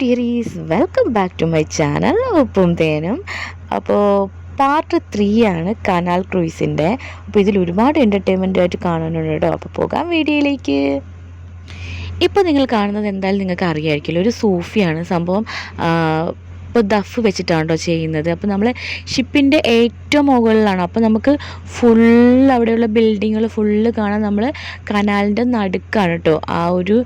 ഡിയറീസ്, welcome back to my channel ഉപ്പും തേനും. അപ്പോൾ പാർട്ട് 3 ആണ് കനാൽ ക്രൂയിസിൻ്റെ. അപ്പോൾ ഇതിൽ ഒരുപാട് എൻ്റർടൈൻമെൻ്റ് ആയിട്ട് കാണാനുണ്ട് കേട്ടോ. അപ്പോൾ പോകാം വീഡിയോയിലേക്ക്. ഇപ്പോൾ നിങ്ങൾ കാണുന്നത് എന്തായാലും നിങ്ങൾക്ക് അറിയാമായിരിക്കില്ല, ഒരു സൂഫിയാണ് സംഭവം. ഇപ്പോൾ ദഫ് വെച്ചിട്ടാണ് കേട്ടോ ചെയ്യുന്നത്. അപ്പോൾ നമ്മൾ ഷിപ്പിൻ്റെ ഏറ്റവും മുകളിലാണ്. അപ്പോൾ നമുക്ക് ഫുള്ള് അവിടെയുള്ള ബിൽഡിങ്ങുകൾ ഫുള്ള് കാണാൻ നമ്മൾ കനാലിൻ്റെ നടുക്കാണ് കേട്ടോ. ആ ഒരു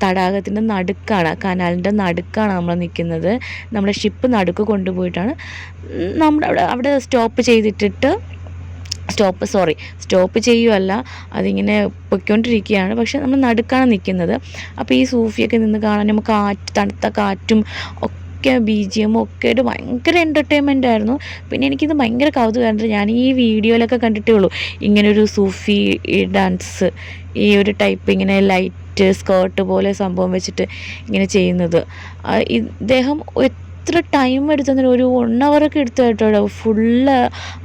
തടാകത്തിൻ്റെ നടുക്കാണ്, കനാലിൻ്റെ നടുക്കാണ് നമ്മൾ നിൽക്കുന്നത്. നമ്മുടെ ഷിപ്പ് നടുക്ക് കൊണ്ടുപോയിട്ടാണ് നമ്മുടെ അവിടെ സ്റ്റോപ്പ് ചെയ്തിട്ടിട്ട് സ്റ്റോപ്പ് ചെയ്യുമല്ല, അതിങ്ങനെ പൊയ്ക്കൊണ്ടിരിക്കുകയാണ്. പക്ഷേ നമ്മൾ നടുക്കാണ് നിൽക്കുന്നത്. അപ്പോൾ ഈ സൂഫിയൊക്കെ നിന്ന് കാണാൻ നമുക്ക് തണുത്ത കാറ്റും ഒക്കെ BGM ഒക്കെ ആയിട്ട് ഭയങ്കര എൻ്റർടൈൻമെൻ്റ് ആയിരുന്നു. പിന്നെ എനിക്കിത് ഭയങ്കര കൗതുകമായിരുന്നു. ഞാൻ ഈ വീഡിയോയിലൊക്കെ കണ്ടിട്ടേ ഉള്ളൂ ഇങ്ങനൊരു സൂഫി ഡാൻസ്, ഈ ഒരു ടൈപ്പ് ഇങ്ങനെ ലൈറ്റ് സ്കേർട്ട് പോലെ സംഭവം വെച്ചിട്ട് ഇങ്ങനെ ചെയ്യുന്നത്. ഇദ്ദേഹം എത്ര ടൈം എടുത്തെന്നൊരു 1 hour എടുത്തു കേട്ടോ ഫുള്ള്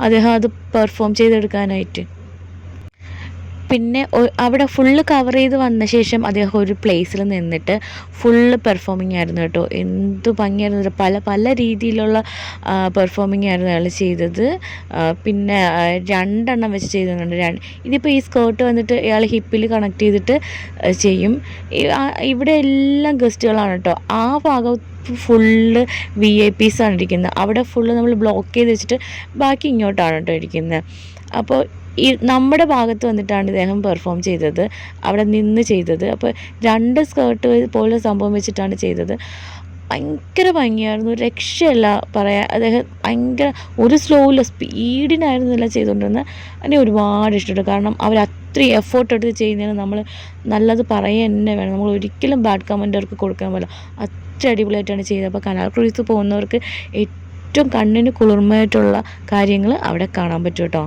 അദ്ദേഹം അത് പെർഫോം ചെയ്തെടുക്കാനായിട്ട്. പിന്നെ അവിടെ ഫുള്ള് കവർ ചെയ്ത് വന്ന ശേഷം അദ്ദേഹം ഒരു പ്ലേസിൽ നിന്നിട്ട് ഫുള്ള് പെർഫോമിംഗ് ആയിരുന്നു കേട്ടോ. എന്ത് ഭംഗിയായിരുന്നു, പല രീതിയിലുള്ള പെർഫോമിംഗ് ആയിരുന്നു അയാൾ ചെയ്തത്. പിന്നെ 2 എണ്ണം വെച്ച് ചെയ്തിട്ടുണ്ട്. ഇതിപ്പോൾ ഈ സ്കേർട്ട് വന്നിട്ട് ഇയാൾ ഹിപ്പിൽ കണക്ട് ചെയ്തിട്ട് ചെയ്യും. ഇവിടെ എല്ലാം ഗസ്റ്റുകളാണ് കേട്ടോ. ആ ഭാഗം ഫുള്ള് VIP ആണ് ഇരിക്കുന്നത്. അവിടെ ഫുള്ള് നമ്മൾ ബ്ലോക്ക് ചെയ്ത് വെച്ചിട്ട് ബാക്കി ഇങ്ങോട്ടാണ് കേട്ടോ ഇരിക്കുന്നത്. അപ്പോൾ നമ്മുടെ ഭാഗത്ത് വന്നിട്ടാണ് ഇദ്ദേഹം പെർഫോം ചെയ്തത്, അവിടെ നിന്ന് ചെയ്തത്. അപ്പോൾ 2 സ്കേർട്ട് പോലെ സംഭവം വെച്ചിട്ടാണ് ചെയ്തത്. ഭയങ്കര ഭംഗിയായിരുന്നു, രക്ഷയല്ല പറയാൻ. അദ്ദേഹം ഭയങ്കര ഒരു സ്ലോയില്ല, സ്പീഡിനായിരുന്നില്ല ചെയ്തുകൊണ്ടിരുന്നത്. എന്നെ ഒരുപാട് ഇഷ്ടപ്പെട്ടു. കാരണം അവർ അത്രയും എഫേർട്ട് എടുത്ത് ചെയ്യുന്നതിന് നമ്മൾ നല്ലത് പറയുക തന്നെ വേണം. നമ്മൾ ഒരിക്കലും ബാഡ് കമൻ്റ് അവർക്ക് കൊടുക്കാൻ പറ്റില്ല. അത്ര അടിപൊളിയായിട്ടാണ് ചെയ്തത്. അപ്പോൾ കനാൽ ക്രൂയിസ് പോകുന്നവർക്ക് ഏറ്റവും കണ്ണിന് കുളിർമയായിട്ടുള്ള കാര്യങ്ങൾ അവിടെ കാണാൻ പറ്റും കേട്ടോ.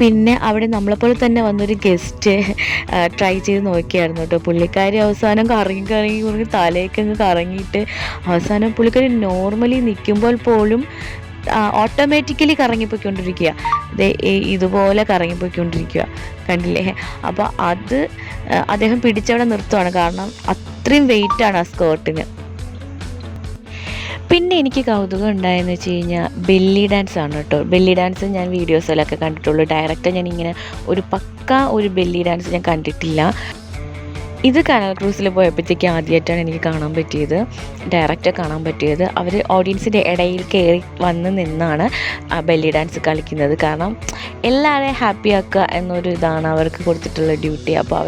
പിന്നെ അവിടെ നമ്മളെപ്പോലെ തന്നെ വന്നൊരു ഗസ്റ്റ് ട്രൈ ചെയ്ത് നോക്കിയായിരുന്നു കേട്ടോ. പുള്ളിക്കാരി അവസാനം കറങ്ങി തലയൊക്കെ കറങ്ങിയിട്ട് അവസാനം പുള്ളിക്കാരി നോർമലി നിൽക്കുമ്പോൾ പോലും ഓട്ടോമാറ്റിക്കലി കറങ്ങിപ്പോയിക്കൊണ്ടിരിക്കുക. ഇതുപോലെ കറങ്ങിപ്പോയിക്കൊണ്ടിരിക്കുക, കണ്ടില്ലേ? അപ്പോൾ അത് അദ്ദേഹം പിടിച്ചവിടെ നിർത്തുവാണ്, കാരണം അത്രയും വെയിറ്റാണ് ആ സ്കേർട്ടിന്. പിന്നെ എനിക്ക് കൗതുകം ഉണ്ടായെന്ന് വെച്ച് കഴിഞ്ഞാൽ ബെല്ലി ഡാൻസ് ആണ് കേട്ടോ. ബെല്ലി ഡാൻസ് ഞാൻ വീഡിയോസിലൊക്കെ കണ്ടിട്ടുള്ളൂ. ഡയറക്റ്റ് ഞാനിങ്ങനെ ഒരു ബെല്ലി ഡാൻസ് ഞാൻ കണ്ടിട്ടില്ല. ഇത് കനാൽ ക്രൂസിൽ പോയപ്പോഴത്തേക്ക് ആദ്യമായിട്ടാണ് എനിക്ക് കാണാൻ പറ്റിയത്, ഡയറക്റ്റ് കാണാൻ പറ്റിയത്. അവർ ഓഡിയൻസിൻ്റെ ഇടയിൽ കയറി വന്ന് നിന്നാണ് ബെല്ലി ഡാൻസ് കളിക്കുന്നത്. കാരണം എല്ലാവരെയും ഹാപ്പി ആക്കുക എന്നൊരു ഇതാണ് അവർക്ക് കൊടുത്തിട്ടുള്ള ഡ്യൂട്ടി. അപ്പോൾ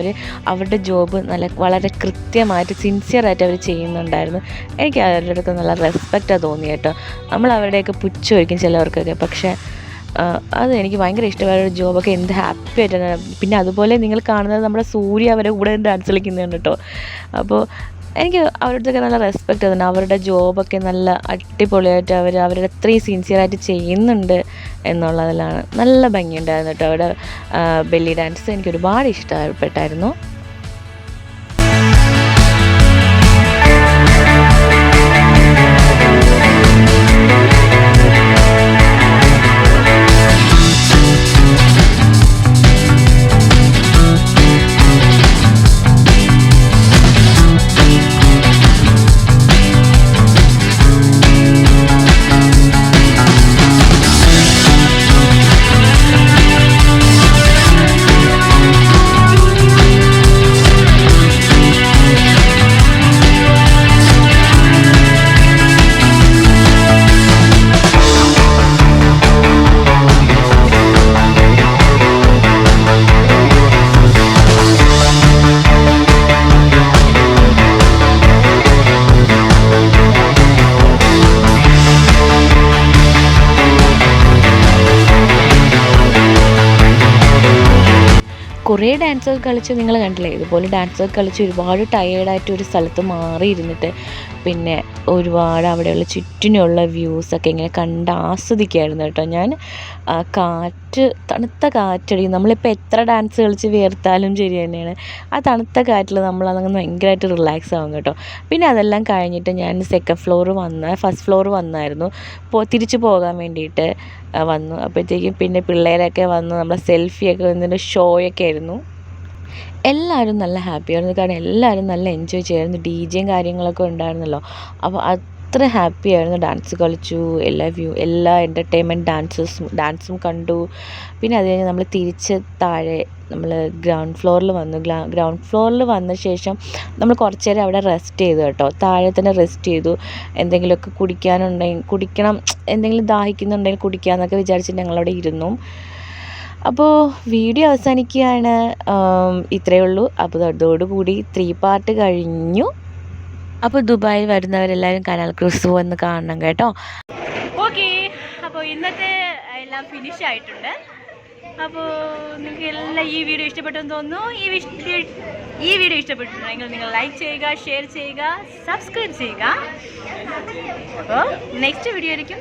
അവരുടെ ജോബ് വളരെ കൃത്യമായിട്ട് സിൻസിയറായിട്ട് അവർ ചെയ്യുന്നുണ്ടായിരുന്നു. എനിക്ക് അവരുടെ അടുത്ത് നല്ല റെസ്പെക്റ്റാണ് തോന്നി കേട്ടോ. നമ്മൾ അവരുടെയൊക്കെ പുച്ഛമായിരിക്കും ചിലവർക്കൊക്കെ, പക്ഷേ അത് എനിക്ക് ഭയങ്കര ഇഷ്ടമായ ഒരു ജോബൊക്കെ എന്ത് ഹാപ്പി ആയിട്ടാണ്. പിന്നെ അതുപോലെ നിങ്ങൾ കാണുന്നത് നമ്മുടെ സൂര്യ അവരെ കൂടെ ഡാൻസ് കളിക്കുന്നുണ്ട് കേട്ടോ. അപ്പോൾ എനിക്ക് അവരുടെ നല്ല റെസ്പെക്റ്റ് തോന്നുന്നു. അവരുടെ ജോബൊക്കെ നല്ല അടിപൊളിയായിട്ട് അവരുടെ അത്രയും സിൻസിയറായിട്ട് ചെയ്യുന്നുണ്ട് എന്നുള്ളതിലാണ്. നല്ല ഭംഗിയുണ്ടായിരുന്നു കേട്ടോ അവിടെ ബെല്ലി ഡാൻസ്. എനിക്ക് ഒരുപാട് ഇഷ്ടപ്പെട്ടായിരുന്നു. കുറേ ഡാൻസൊക്കെ കളിച്ച് നിങ്ങൾ കണ്ടില്ലേ, ഇതുപോലെ ഡാൻസൊക്കെ കളിച്ച് ഒരുപാട് ടയേർഡായിട്ട് ഒരു സ്ഥലത്ത് മാറിയിരുന്നിട്ട് പിന്നെ ഒരുപാട് അവിടെയുള്ള ചുറ്റിനുള്ള വ്യൂസൊക്കെ ഇങ്ങനെ കണ്ട് ആസ്വദിക്കുമായിരുന്നു കേട്ടോ ഞാൻ. കാറ്റ്, തണുത്ത കാറ്റടി, നമ്മളിപ്പോൾ എത്ര ഡാൻസ് കളിച്ച് വിയർത്താലും ശരി തന്നെയാണ്, ആ തണുത്ത കാറ്റിൽ നമ്മളതങ്ങ് ഭയങ്കരമായിട്ട് റിലാക്സ് ആവും കേട്ടോ. പിന്നെ അതെല്ലാം കഴിഞ്ഞിട്ട് ഞാൻ ഫസ്റ്റ് ഫ്ലോർ വന്നായിരുന്നു, തിരിച്ചു പോകാൻ വേണ്ടിയിട്ട് വന്നു. അപ്പോഴത്തേക്കും പിന്നെ പിള്ളേരൊക്കെ വന്ന് നമ്മളെ സെൽഫിയൊക്കെ വന്നിട്ട് ഷോയൊക്കെ ആയിരുന്നു. എല്ലാവരും നല്ല ഹാപ്പിയായിരുന്നു, കാരണം എല്ലാവരും നല്ല എൻജോയ് ചെയ്യായിരുന്നു. DJയും കാര്യങ്ങളൊക്കെ ഉണ്ടായിരുന്നല്ലോ, അപ്പോൾ അത്ര ഹാപ്പി ആയിരുന്നു. ഡാൻസ് കളിച്ചു, എല്ലാ എൻ്റർടൈൻമെൻറ്റ് ഡാൻസും കണ്ടു. പിന്നെ അത് കഴിഞ്ഞ് നമ്മൾ തിരിച്ച് താഴെ നമ്മൾ ഗ്രൗണ്ട് ഫ്ലോറിൽ വന്ന ശേഷം നമ്മൾ കുറച്ച് നേരം അവിടെ റെസ്റ്റ് ചെയ്തു കേട്ടോ. താഴെ തന്നെ റെസ്റ്റ് ചെയ്തു. എന്തെങ്കിലുമൊക്കെ കുടിക്കണം, എന്തെങ്കിലും ദാഹിക്കുന്നുണ്ടെങ്കിൽ കുടിക്കാമെന്നൊക്കെ വിചാരിച്ചിട്ട് ഞങ്ങളവിടെ ഇരുന്നു. അപ്പോൾ വീഡിയോ അവസാനിക്കുകയാണ്. ഇത്രയേ ഉള്ളൂ. അപ്പോൾ അതോടുകൂടി 3 പാർട്ട് കഴിഞ്ഞു. അപ്പോൾ ദുബായിൽ വരുന്നവരെല്ലാവരും കനാൽ ക്രൂസ് വന്ന് കാണണം കേട്ടോ. ഓക്കെ, അപ്പോൾ ഇന്നത്തെ എല്ലാം ഫിനിഷ് ആയിട്ടുണ്ട്. അപ്പോൾ നിങ്ങൾക്ക് എല്ലാം ഈ വീഡിയോ ഇഷ്ടപ്പെട്ടെന്ന് തോന്നുന്നു. ഈ വീഡിയോ ഇഷ്ടപ്പെട്ടിട്ടുണ്ടെങ്കിൽ നിങ്ങൾ ലൈക്ക് ചെയ്യുക, ഷെയർ ചെയ്യുക, സബ്സ്ക്രൈബ് ചെയ്യുക. അപ്പോൾ നെക്സ്റ്റ് വീഡിയോ ആയിരിക്കും.